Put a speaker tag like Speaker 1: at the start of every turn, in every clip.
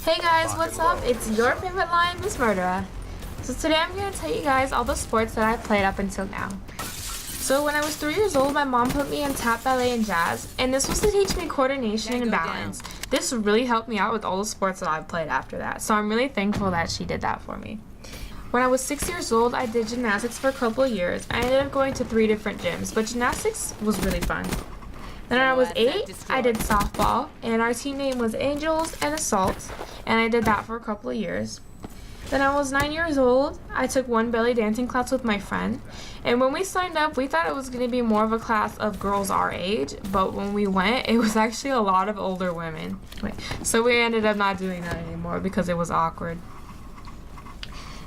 Speaker 1: Hey guys, what's up? It's your favorite lion, Miss Murderer. So today I'm going to tell you guys all the sports that I've played up until now. So when I was 3 years old, my mom put me in tap, ballet, and jazz, and this was to teach me coordination and balance. This really helped me out with all the sports that I've played after that, so I'm really thankful that she did that for me. When I was 6 years old, I did gymnastics for a couple of years. I ended up going to 3 different gyms, but gymnastics was really fun. Then when I was 8, I did softball, and our team name was Angels and Assault, and I did that for a couple of years. Then I was 9 years old, I took one belly dancing class with my friend, and when we signed up, we thought it was going to be more of a class of girls our age, but when we went, it was actually a lot of older women. So we ended up not doing that anymore because it was awkward.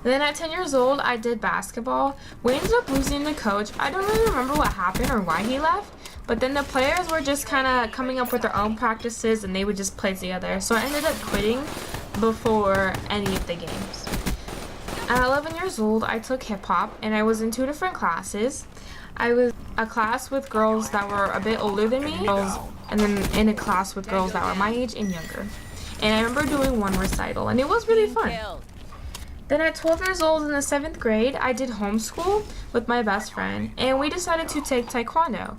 Speaker 1: And then at 10 years old, I did basketball. We ended up losing the coach. I don't really remember what happened or why he left, but then the players were just kind of coming up with their own practices and they would just play together. So I ended up quitting before any of the games. At 11 years old, I took hip hop and I was in 2 different classes. I was a class with girls that were a bit older than me, and then in a class with girls that were my age and younger. And I remember doing one recital and it was really fun. Then at 12 years old in the 7th grade, I did homeschool with my best friend, and we decided to take taekwondo.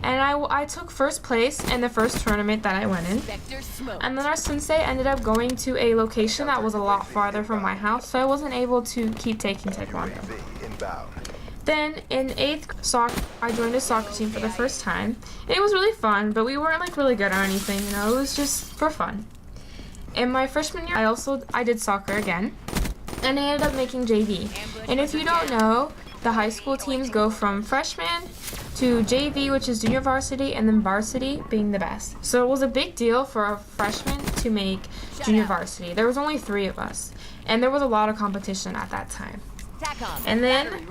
Speaker 1: And I took first place in the first tournament that I went in. And then our sensei ended up going to a location that was a lot farther from my house, so I wasn't able to keep taking taekwondo. Then in 8th, I joined a soccer team for the first time. And it was really fun, but we weren't like really good or anything, you know, it was just for fun. In my freshman year, I did soccer again. And I ended up making JV. And if you don't know, the high school teams go from freshman to JV, which is junior varsity, and then varsity being the best. So it was a big deal for a freshman to make junior varsity. There was only 3 of us, and there was a lot of competition at that time. And then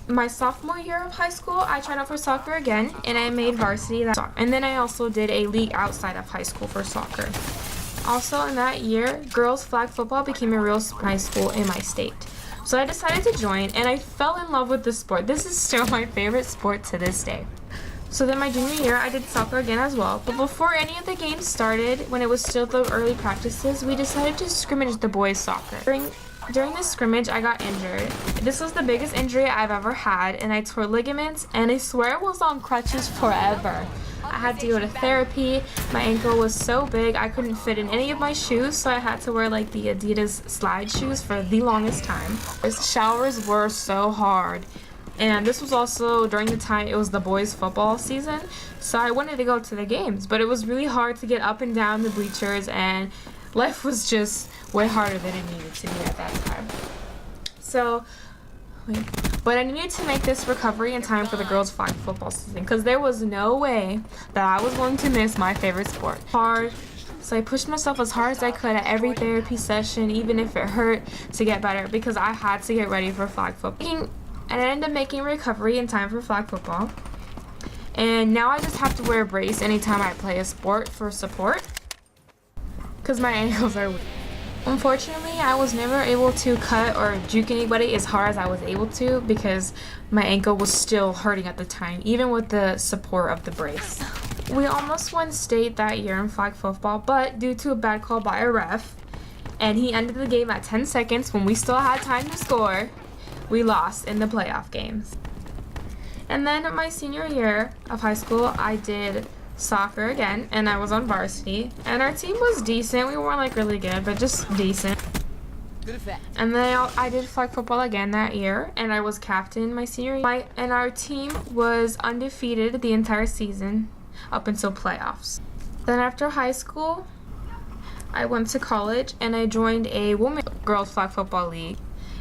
Speaker 1: my sophomore year of high school, I tried out for soccer again, and I made varsity. And then I also did a league outside of high school for soccer. Also in that year, girls flag football became a real high school in my state. So I decided to join and I fell in love with this sport. This is still my favorite sport to this day. So then my junior year, I did soccer again as well. But before any of the games started, when it was still the early practices, we decided to scrimmage the boys soccer. During this scrimmage, I got injured. This was the biggest injury I've ever had, and I tore ligaments, and I swear I was on crutches forever. I had to go to therapy. My ankle was so big I couldn't fit in any of my shoes, so I had to wear like the Adidas slide shoes for the longest time. The showers were so hard, and this was also during the time it was the boys football season, so I wanted to go to the games, but it was really hard to get up and down the bleachers, and life was just way harder than it needed to be at that time. But I needed to make this recovery in time for the girls' flag football season because there was no way that I was going to miss my favorite sport. So I pushed myself as hard as I could at every therapy session, even if it hurt, to get better because I had to get ready for flag football. And I ended up making recovery in time for flag football. And now I just have to wear a brace anytime I play a sport for support because my ankles are weak. Unfortunately, I was never able to cut or juke anybody as hard as I was able to because my ankle was still hurting at the time, even with the support of the brace. We almost won state that year in flag football, but due to a bad call by a ref, and he ended the game at 10 seconds when we still had time to score, we lost in the playoff games. And then in my senior year of high school, I did soccer again, and I was on varsity, and our team was decent. We weren't like really good, but just decent. And then I did flag football again that year, and I was captain my senior year, and our team was undefeated the entire season up until playoffs. Then after high school, I went to college and I joined a girls flag football league,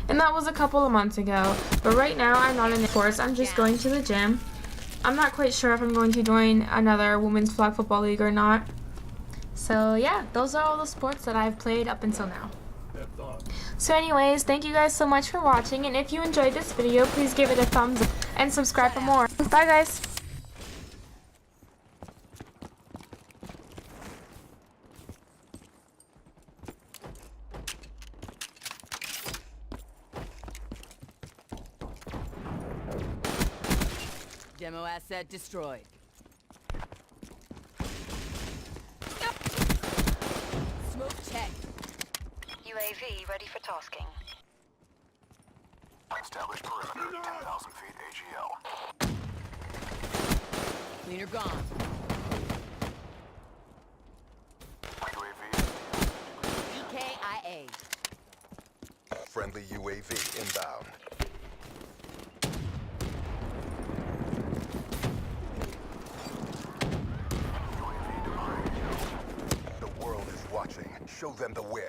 Speaker 1: and that was a couple of months ago. But right now I'm not in the course. I'm just going to the gym. I'm not quite sure if I'm going to join another women's flag football league or not. So yeah, those are all the sports that I've played up until now. So anyways, thank you guys so much for watching, and if you enjoyed this video, please give it a thumbs up and subscribe for more. Bye guys!
Speaker 2: Demo asset destroyed. Smoke check.
Speaker 3: UAV ready for tasking.
Speaker 4: Established perimeter, 10,000 feet AGL.
Speaker 2: Cleaner gone.
Speaker 4: UAV.
Speaker 2: PKIA.
Speaker 5: Friendly UAV inbound.
Speaker 4: UAV deployed.
Speaker 5: The world is watching. Show them the win.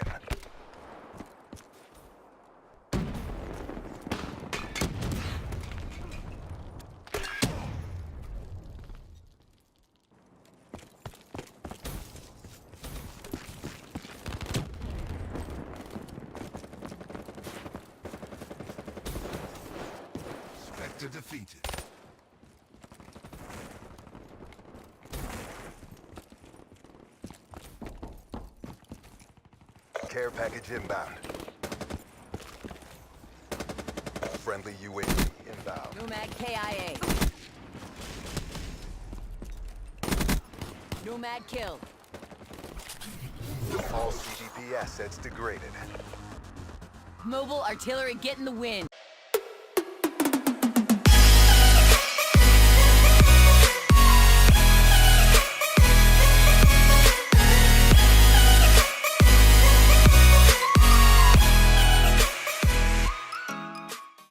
Speaker 6: Spectre defeated.
Speaker 5: Care package inbound. Friendly UAV inbound.
Speaker 2: Nomad KIA. Nomad killed.
Speaker 5: All CDP assets degraded.
Speaker 2: Mobile artillery getting the win.